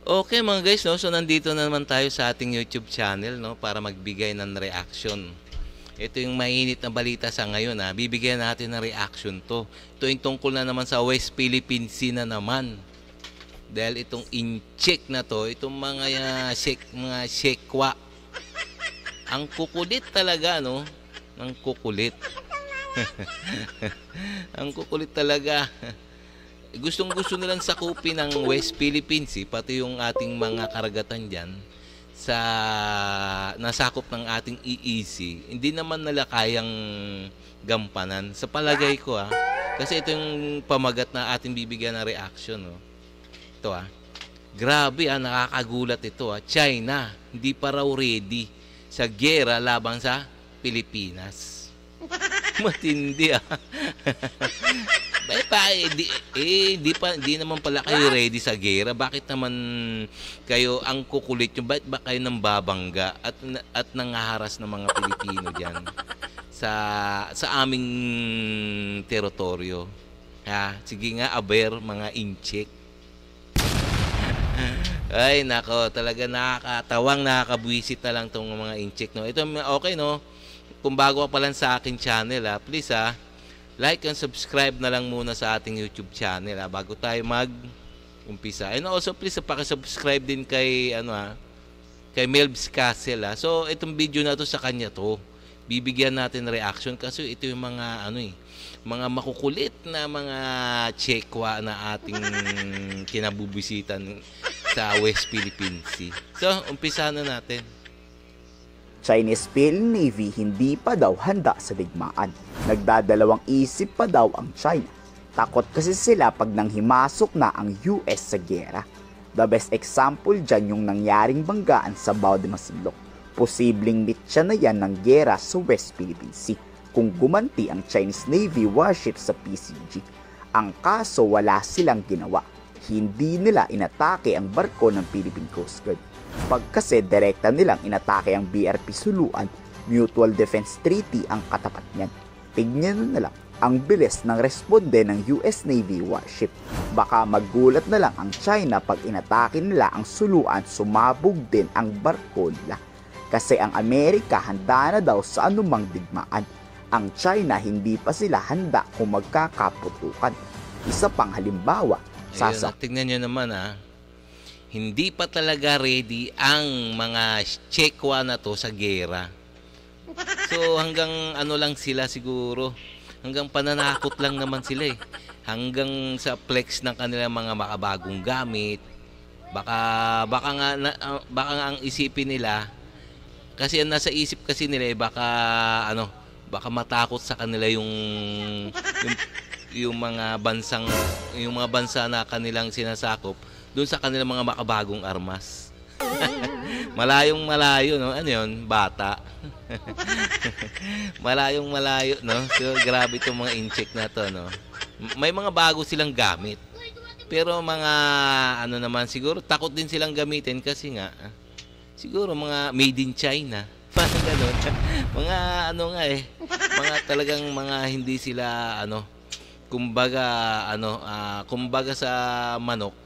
Okay mga guys, no? So nandito na naman tayo sa ating YouTube channel, no? Para magbigay ng reaction. Ito yung mainit na balita sa ngayon, ha? Bibigyan natin ng reaction to. Ito yung tungkol na naman sa West Philippine Sea na naman. Dahil itong incheck na to, itong mga shekwa. Ang kukulit talaga, no? Ang kukulit. Ang kukulit talaga. Gustong-gusto nilang sakupin ng West Philippine Sea, pati yung ating mga karagatan dyan, sa nasakop ng ating EEZ. Hindi naman nila kayang gampanan. Sa palagay ko, kasi ito yung pamagat na ating bibigyan ng reaction. No? Ito grabe nakakagulat ito. China, hindi pa raw ready sa giyera laban sa Pilipinas. Matindi di naman pala kayo ready sa gera. Bakit naman kayo ang kukulit nyo? Bakit ba kayo nang babangga at nangaharas ng mga Pilipino dyan sa aming teritoryo? Sige nga, mga incheck. Ay, nako, talaga nakakatawang, nakakabwisit na lang itong mga incheck, no? Ito, okay, no? Kung bago ka pa lang sa aking channel, please, like and subscribe na lang muna sa ating YouTube channel bago tayo mag-umpisa. And also please paki-subscribe din kay kay Melbs Castle. So itong video na to sa kanya to. Bibigyan natin reaction kasi ito yung mga mga makukulit na mga tsekwa na ating kinabubisitan sa West Philippine Sea. So umpisa na natin. Chinese Philippine Navy hindi pa daw handa sa digmaan. Nagdadalawang isip pa daw ang China. Takot kasi sila pag nanghimasok na ang US sa giyera. The best example dyan yung nangyaring banggaan sa Bao de Masinloc. Posibleng mitya na yan ng giyera sa West Philippine Sea kung gumanti ang Chinese Navy warship sa PCG. Ang kaso wala silang ginawa. Hindi nila inatake ang barko ng Philippine Coast Guard. Pagkasi direkta nilang inatake ang BRP Suluan, Mutual Defense Treaty ang katapat niyan. Tignan na lang ang bilis ng responde ng US Navy warship. Baka magulat na lang ang China pag inatake nila ang Suluan, sumabog din ang barko nila. Kasi ang Amerika handa na daw sa anumang digmaan. Ang China hindi pa sila handa kung magkakaputukan. Isa pang halimbawa, tignan nyo naman hindi pa talaga ready ang mga tsekwa na to sa gera. So hanggang lang sila siguro. Hanggang pananakot lang naman sila Hanggang sa flex ng kanilang mga makabagong gamit. Baka nga ang isipin nila, kasi ang nasa isip kasi nila baka matakot sa kanila yung mga bansa na kanilang sinasakop doon sa kanilang mga makabagong armas. Malayong-malayo, no? Ano yun? Bata. Malayong-malayo, no? So, grabe itong mga incheck na to, no? May mga bago silang gamit. Pero mga, naman, siguro takot din silang gamitin kasi nga, siguro mga made in China. Parang gano'n. Mga, mga talagang mga hindi sila, kumbaga sa manok,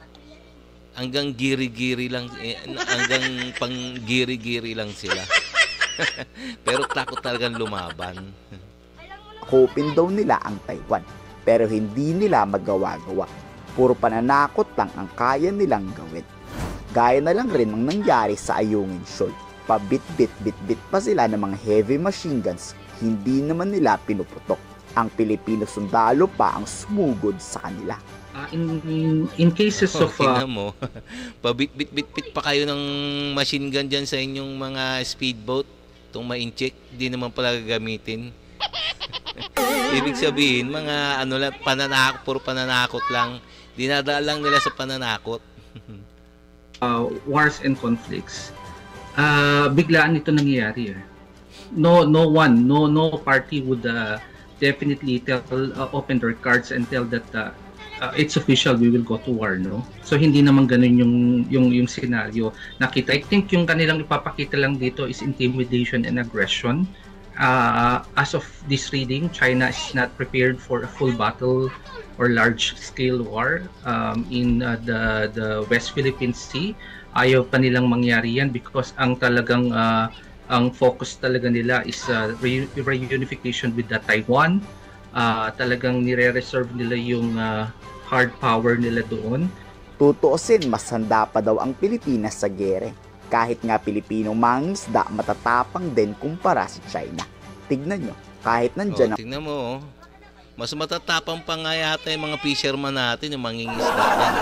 hanggang giri-giri lang, hanggang pang giri-giri lang sila. Pero takot talagang lumaban. Kupin daw nila ang Taiwan, pero hindi nila magawa-gawa. Puro pananakot lang ang kaya nilang gawin. Gaya na lang rin ang nangyari sa Ayungin Shoal. Pabit-bit-bit-bit pa sila ng mga heavy machine guns, hindi naman nila pinuputok. Ang Pilipino sundalo pa ang sumugod sa kanila. In cases of mo, pabit-bit-bit pa kayo ng machine gun dyan sa inyong mga speedboat, itong ma-incheck, di naman pala gagamitin. Ibig sabihin, mga puro pananakot lang, dinadaan lang nila sa pananakot. Wars and conflicts, biglaan ito nangyayari. No party would definitely open their cards and tell that it's official, we will go to war, no? So hindi naman ganun yung scenario nakita. I think yung kanilang ipapakita lang dito is intimidation and aggression. As of this reading, China is not prepared for a full battle or large-scale war in the West Philippine Sea. Ayaw pa nilang mangyari yan because ang talagang ang focus talaga nila is reunification with the Taiwan. Talagang nire-reserve nila yung hard power nila doon. Tutuusin, mas handa pa daw ang Pilipinas sa giyera. Kahit nga Pilipinong mangingisda, matatapang din kumpara sa China. Tignan nyo, kahit nandyan tignan mo, mas matatapang pa nga yata yung mga fisherman natin, yung mangingisda yan.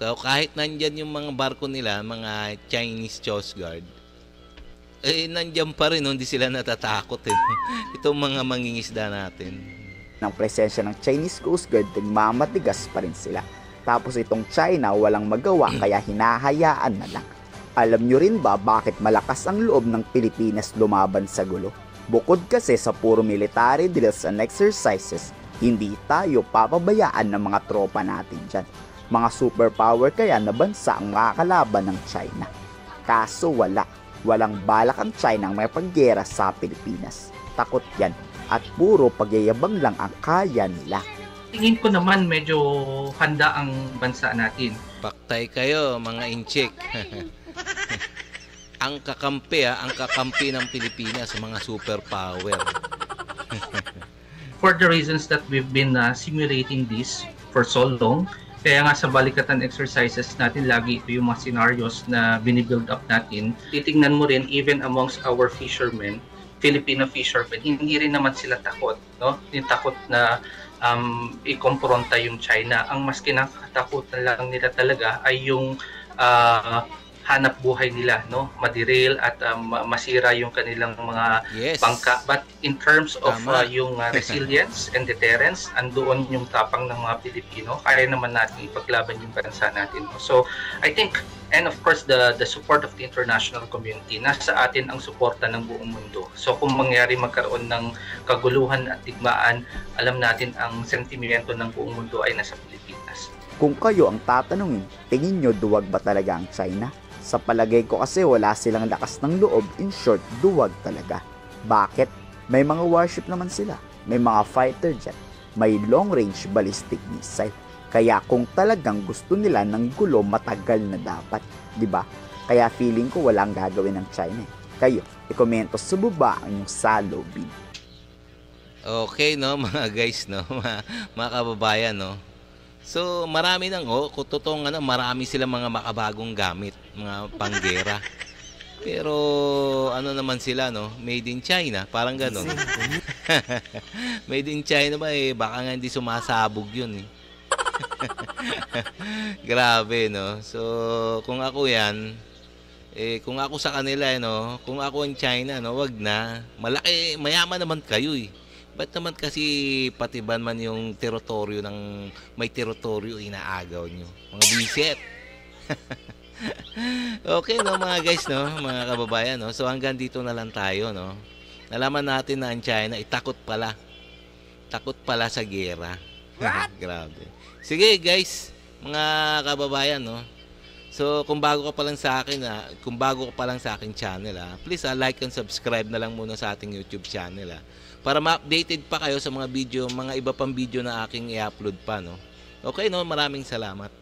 So, kahit nandyan yung mga barko nila, mga Chinese Coast Guard, nandyan pa rin, hindi sila natatakot. Itong mga mangingisda natin. ng presensya ng Chinese Coast Guard, nagmamatigas pa rin sila. Tapos itong China walang magawa kaya hinahayaan na lang. Alam nyo rin ba bakit malakas ang loob ng Pilipinas lumaban sa gulo? Bukod kasi sa puro military drills and exercises, hindi tayo papabayaan ng mga tropa natin dyan. Mga superpower kaya na bansa ang makakalaban ng China. Kaso walang balak ang China ang may paggera sa Pilipinas. Takot yan at puro pagyayabang lang ang kaya nila. Tingin ko naman medyo handa ang bansa natin. Paktay kayo mga inchik. ang kakampi ng Pilipinas, mga superpower. For the reasons that we've been simulating this for so long, kaya nga sa balikatan exercises natin, lagi ito yung mga scenarios na binibuild up natin. Titingnan mo rin, even amongst our fishermen, Filipino fishermen, hindi rin naman sila takot, no? Yung takot na ikompronta yung China. Ang mas kinakatakutan lang nila talaga ay yung hanap buhay nila, no? Madiril at masira yung kanilang mga bangka. But in terms of yung resilience and deterrence, andoon yung tapang ng mga Pilipino. Kaya naman natin ipaglaban yung bansa natin. So I think, and of course the support of the international community, nasa atin ang suporta ng buong mundo. So kung mangyari magkaroon ng kaguluhan at digmaan, alam natin ang sentimento ng buong mundo ay nasa Pilipinas. Kung kayo ang tatanungin, tingin nyo duwag ba talaga ang China? Sa palagay ko kasi wala silang lakas ng loob, in short, duwag talaga. Bakit? May mga warship naman sila, may mga fighter jet, may long-range ballistic missile. Kaya kung talagang gusto nila ng gulo, matagal na dapat, di ba? Kaya feeling ko walang gagawin ng China. Kayo, ikomento sa baba ang inyong salobin. Okay, no, mga guys, no, mga kababayan, no. So, marami nang, kung totoong marami silang mga makabagong gamit, mga panggera. Pero, ano naman sila, no? Made in China, parang ganun. Made in China ba, baka nga hindi sumasabog yun, Grabe, no? So, kung ako yan, kung ako sa kanila, no? Kung ako ang China, no? Wag na. Malaki, mayaman naman kayo, Ba't naman kasi patiban man yung teritoryo ng may teritoryo inaagaw nyo? Mga bisit. Okay, no, mga guys, no? Mga kababayan, no? So, hanggang dito na lang tayo, no? Nalaman natin na ang China, takot pala. Takot pala sa gera. Grabe. Sige, guys, mga kababayan, no? So, kung bago ka pa lang sa akin, kung bago ka pa lang sa aking channel, please, like and subscribe na lang muna sa ating YouTube channel, para ma-updated pa kayo sa mga video, mga iba pang video na aking i-upload pa, no? Okay, no? Maraming salamat.